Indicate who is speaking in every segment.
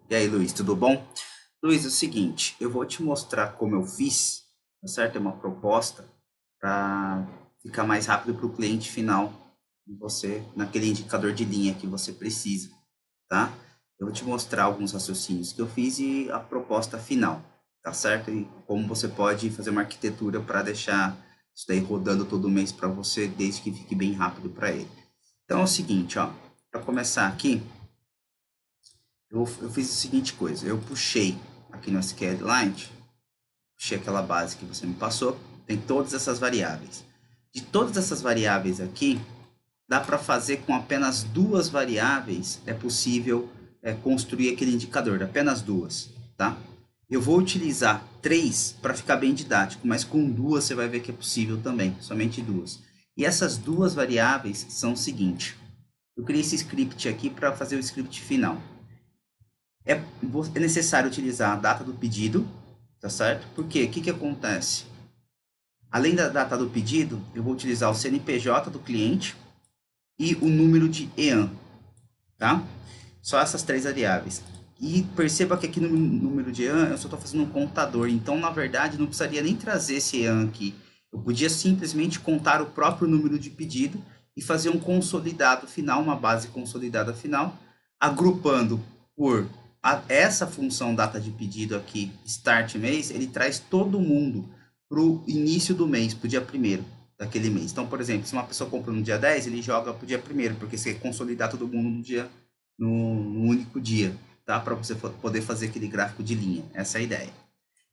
Speaker 1: E aí, Luiz, tudo bom? Luiz, é o seguinte, eu vou te mostrar como eu fiz, tá certo? É uma proposta para ficar mais rápido para o cliente final e você naquele indicador de linha que você precisa, tá? Eu vou te mostrar alguns raciocínios que eu fiz e a proposta final, tá certo? E como você pode fazer uma arquitetura para deixar isso daí rodando todo mês para você, desde que fique bem rápido para ele. Então é o seguinte, ó, para começar aqui, eu fiz a seguinte coisa, eu puxei aqui no SQLite, puxei aquela base que você me passou, tem todas essas variáveis. De todas essas variáveis aqui, dá para fazer com apenas duas variáveis, é possível construir aquele indicador, apenas duas, tá? Eu vou utilizar três para ficar bem didático, mas com duas você vai ver que é possível também, somente duas. E essas duas variáveis são o seguinte, eu criei esse script aqui para fazer o script final. É necessário utilizar a data do pedido, tá certo? Porque o que acontece? Além da data do pedido, eu vou utilizar o CNPJ do cliente e o número de EAN, tá? Só essas três variáveis. E perceba que aqui no número de EAN eu só estou fazendo um contador, então na verdade não precisaria nem trazer esse EAN aqui. Eu podia simplesmente contar o próprio número de pedido e fazer um consolidado final, uma base consolidada final, agrupando por essa função data de pedido aqui, start mês, ele traz todo mundo para o início do mês, para o dia 1º daquele mês. Então, por exemplo, se uma pessoa compra no dia 10, ele joga para o dia 1º, porque você quer consolidar todo mundo no único dia, tá? Para você poder fazer aquele gráfico de linha. Essa é a ideia.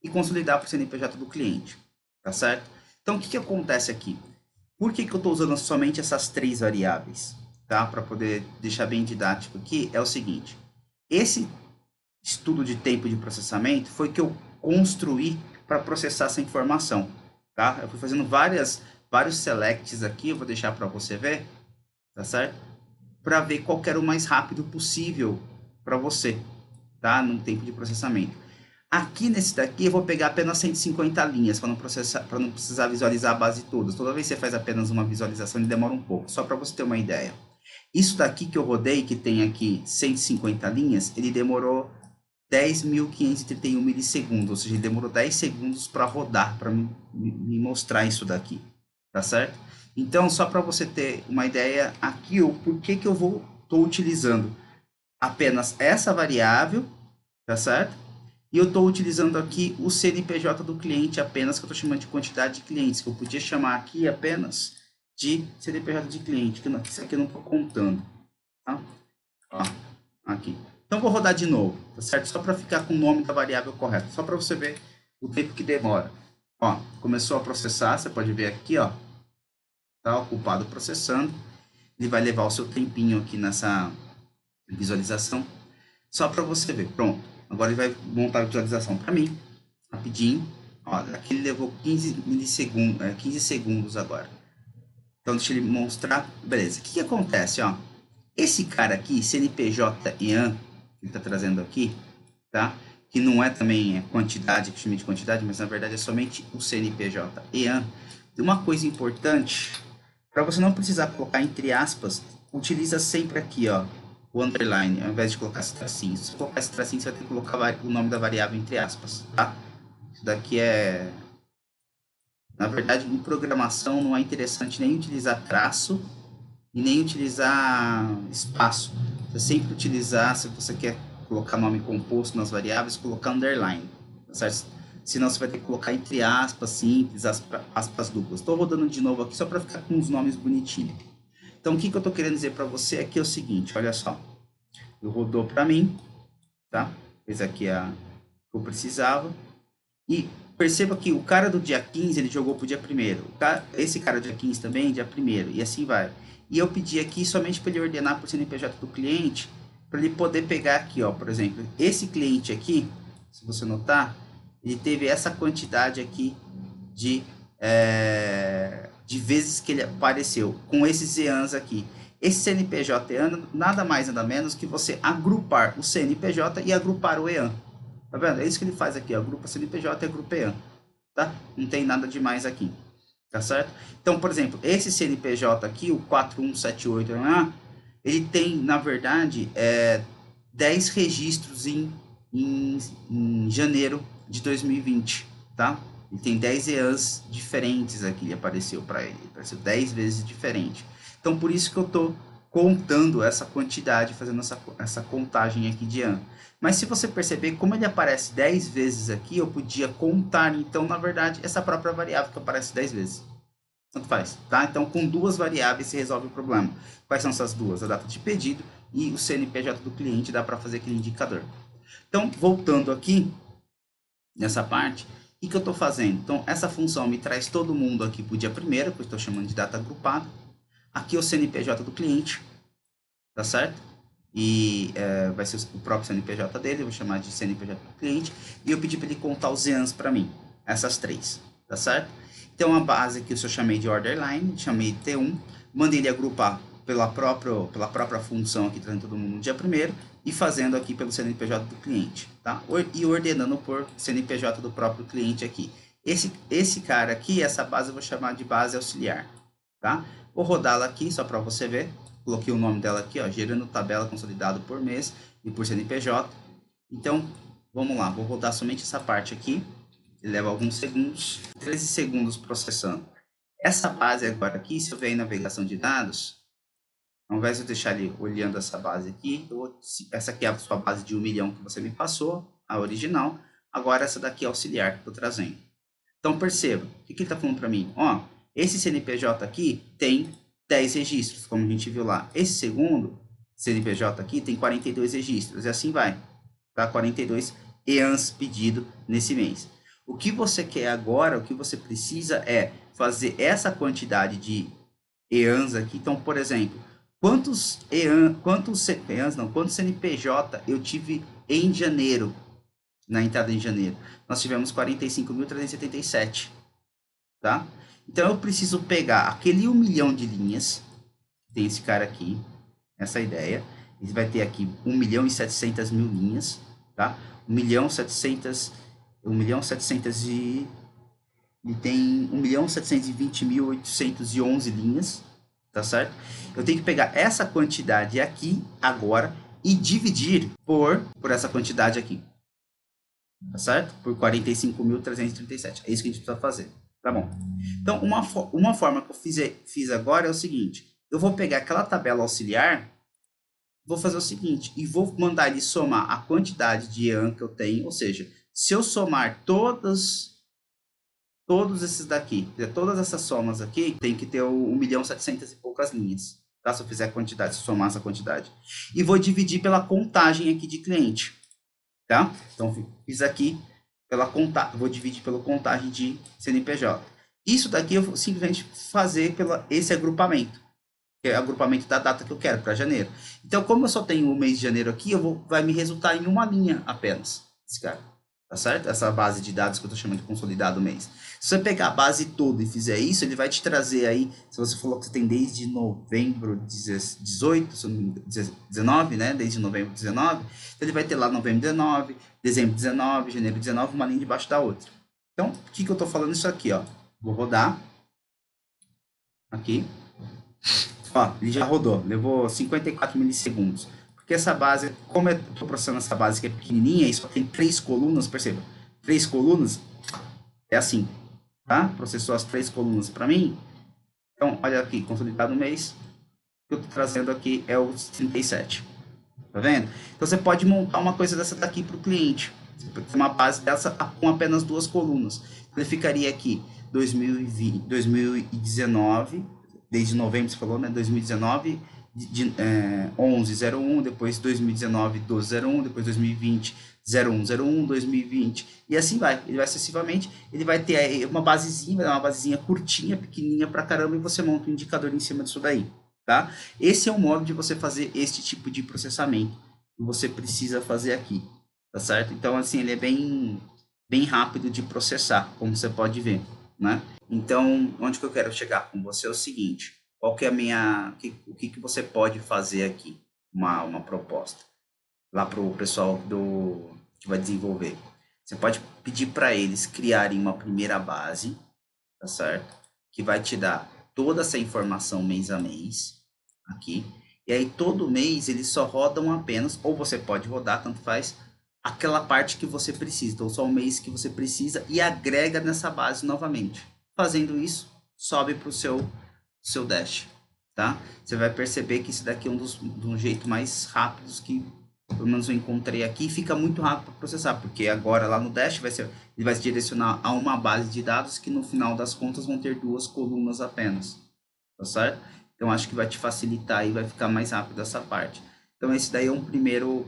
Speaker 1: E consolidar para o CNPJ do cliente, tá certo? Então, o que acontece aqui? Por que eu estou usando somente essas três variáveis? Tá? Para poder deixar bem didático aqui, é o seguinte. Esse estudo de tempo de processamento foi que eu construí para processar essa informação, tá? Eu fui fazendo vários selects aqui, eu vou deixar para você ver, tá certo? Para ver qual era o mais rápido possível para você, tá? No tempo de processamento. Aqui nesse daqui eu vou pegar apenas 150 linhas para não precisar visualizar a base toda. Toda vez que você faz apenas uma visualização, ele demora um pouco, só para você ter uma ideia. Isso daqui que eu rodei, que tem aqui 150 linhas, ele demorou 10.531 milissegundos, ou seja, ele demorou 10 segundos para rodar, para me mostrar isso daqui, tá certo? Então, só para você ter uma ideia, aqui o porquê que eu estou utilizando apenas essa variável, tá certo? E eu estou utilizando aqui o CNPJ do cliente apenas, que eu estou chamando de quantidade de clientes, que eu podia chamar aqui apenas de CNPJ de cliente, que isso aqui eu não estou contando, tá? Ó, aqui. Então, vou rodar de novo, tá certo? Só para ficar com o nome da variável correto, só para você ver o tempo que demora. Ó, começou a processar, você pode ver aqui, ó, tá ocupado processando. Ele vai levar o seu tempinho aqui nessa visualização, só para você ver. Pronto. Agora ele vai montar a visualização para mim, rapidinho. Ó, aqui ele levou 15 milissegundos, 15 segundos agora. Então, deixa ele mostrar. Beleza. O que acontece, ó? Esse cara aqui, CNPJ EAN, que ele está trazendo aqui, tá? Que não é também quantidade, que chama de quantidade, mas na verdade é somente o CNPJ EAN. Tem uma coisa importante, para você não precisar colocar entre aspas, utiliza sempre aqui, ó, o underline, ao invés de colocar esse tracinho. Se você colocar esse tracinho, você vai ter que colocar o nome da variável entre aspas, tá? Isso daqui é... Na verdade, em programação não é interessante nem utilizar traço e nem utilizar espaço. Você sempre utilizar, se você quer colocar nome composto nas variáveis, colocar underline, tá certo? Senão você vai ter que colocar entre aspas simples, aspas duplas. Estou rodando de novo aqui só para ficar com os nomes bonitinhos. Então, o que eu estou querendo dizer para você aqui é o seguinte, olha só. Eu rodou para mim, tá? Fez aqui a que eu precisava. E perceba que o cara do dia 15, ele jogou pro dia 1º. Esse cara do dia 15 também, dia 1º. E assim vai. E eu pedi aqui somente para ele ordenar para o CNPJ do cliente, para ele poder pegar aqui, ó, por exemplo, esse cliente aqui, se você notar, ele teve essa quantidade aqui de, de vezes que ele apareceu, com esses EANs aqui. Esse CNPJ EAN nada mais nada menos que você agrupar o CNPJ e agrupar o EAN. Tá vendo? É isso que ele faz aqui, ó, agrupa CNPJ e agrupa EAN, tá? Não tem nada demais aqui, tá certo? Então, por exemplo, esse CNPJ aqui, o 4178, ele tem, na verdade, 10 registros em janeiro de 2020, tá? Ele tem 10 EANs diferentes aqui, apareceu para ele, apareceu 10 vezes diferente. Então, por isso que eu estou contando essa quantidade, fazendo essa contagem aqui de EAN. Mas se você perceber, como ele aparece 10 vezes aqui, eu podia contar, então, na verdade, essa própria variável que aparece 10 vezes. Tanto faz, tá? Então, com duas variáveis se resolve o problema. Quais são essas duas? A data de pedido e o CNPJ do cliente, dá para fazer aquele indicador. Então, voltando aqui, nessa parte, o que eu estou fazendo? Então, essa função me traz todo mundo aqui para o dia 1º, que eu estou chamando de data agrupada. Aqui é o CNPJ do cliente, tá certo? E vai ser o próprio CNPJ dele, eu vou chamar de CNPJ do cliente. E eu pedi para ele contar os EANs para mim, essas três, tá certo? Então, a base que eu chamei de order line, chamei T1, mandei ele agrupar pela própria função aqui, trazendo todo mundo no dia 1º, e fazendo aqui pelo CNPJ do cliente, tá? E ordenando por CNPJ do próprio cliente aqui. Esse cara aqui, essa base eu vou chamar de base auxiliar, tá? Vou rodá-la aqui só para você ver. Coloquei o nome dela aqui, ó, gerando tabela consolidado por mês e por CNPJ. Então, vamos lá, vou rodar somente essa parte aqui. Ele leva alguns segundos, 13 segundos processando. Essa base agora aqui, se eu ver em navegação de dados, ao invés de eu deixar ele olhando essa base aqui, essa aqui é a sua base de 1 milhão que você me passou, a original. Agora essa daqui é auxiliar que eu estou trazendo. Então perceba, o que ele está falando para mim? Ó, esse CNPJ aqui tem 10 registros, como a gente viu lá. Esse segundo CNPJ aqui tem 42 registros, e assim vai. Tá? 42 EANs pedido nesse mês. O que você quer agora, o que você precisa é fazer essa quantidade de EANs aqui. Então, por exemplo, quantos CNPJ eu tive em janeiro, na entrada em janeiro? Nós tivemos 45.377, tá? Então, eu preciso pegar aquele 1 milhão de linhas, tem esse cara aqui, essa ideia, ele vai ter aqui 1 milhão e 700 mil linhas, tá? 1 milhão 700, 1 milhão 700 e... ele tem 1.720.811 linhas, tá certo? Eu tenho que pegar essa quantidade aqui, agora, e dividir por essa quantidade aqui, tá certo? Por 45.337, é isso que a gente precisa fazer, tá bom? Então, uma forma que eu fiz agora é o seguinte, eu vou pegar aquela tabela auxiliar, vou fazer o seguinte, e vou mandar ele somar a quantidade de EAN que eu tenho, ou seja, se eu somar todos esses daqui, todas essas somas aqui, tem que ter 1.700.000 e poucas linhas, tá? Se eu fizer a quantidade, se somar essa quantidade. E vou dividir pela contagem aqui de cliente, tá? Então, fiz aqui pela contagem, vou dividir pela contagem de CNPJ. Isso daqui eu vou simplesmente fazer esse agrupamento, que é o agrupamento da data que eu quero, para janeiro. Então, como eu só tenho o mês de janeiro aqui, vai me resultar em uma linha apenas, esse cara. Tá certo? Essa base de dados que eu estou chamando de consolidado mês. Se você pegar a base toda e fizer isso, ele vai te trazer aí, se você falou que você tem desde novembro 18, 19, né? Desde novembro 19, então ele vai ter lá novembro 19, dezembro 19, janeiro 19, uma linha debaixo da outra. Então, o que eu estou falando isso aqui, ó? Vou rodar aqui. Ó, ele já rodou, levou 54 milissegundos. Porque essa base, como eu estou processando essa base que é pequenininha e só tem 3 colunas, perceba, 3 colunas, é assim, tá? Processou as 3 colunas para mim. Então, olha aqui, consolidado mês, o que eu estou trazendo aqui é o 37, tá vendo? Então, você pode montar uma coisa dessa daqui para o cliente, uma base dessa com apenas 2 colunas. Ele ficaria aqui 2019, desde novembro você falou, né? 2019, 1101, depois 2019, 1201, depois 2020, 0101, 2020, e assim vai. Ele vai sucessivamente, ele vai ter uma basezinha curtinha, pequenininha pra caramba, e você monta um indicador em cima disso daí, tá? Esse é o modo de você fazer este tipo de processamento que você precisa fazer aqui, tá certo? Então, assim, ele é bem rápido de processar, como você pode ver, né? Então, onde que eu quero chegar com você é o seguinte, qual que é o que você pode fazer aqui, uma proposta, lá para o pessoal que vai desenvolver. Você pode pedir para eles criarem uma primeira base, tá certo? Que vai te dar toda essa informação mês a mês, aqui, E aí todo mês eles só rodam apenas, ou você pode rodar, tanto faz, aquela parte que você precisa. Então só o mês que você precisa e agrega nessa base novamente. Fazendo isso, sobe para o seu Dash, tá? Você vai perceber que isso daqui é de um jeito mais rápidos que pelo menos eu encontrei aqui, fica muito rápido para processar, porque agora lá no Dash ele vai se direcionar a uma base de dados que no final das contas vão ter 2 colunas apenas, tá certo? Então acho que vai te facilitar e vai ficar mais rápido essa parte. Então esse daí é um primeiro,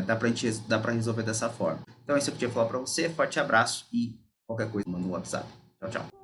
Speaker 1: dá para resolver dessa forma. Então é isso que eu queria falar para você, forte abraço e qualquer coisa manda no WhatsApp. Tchau, tchau.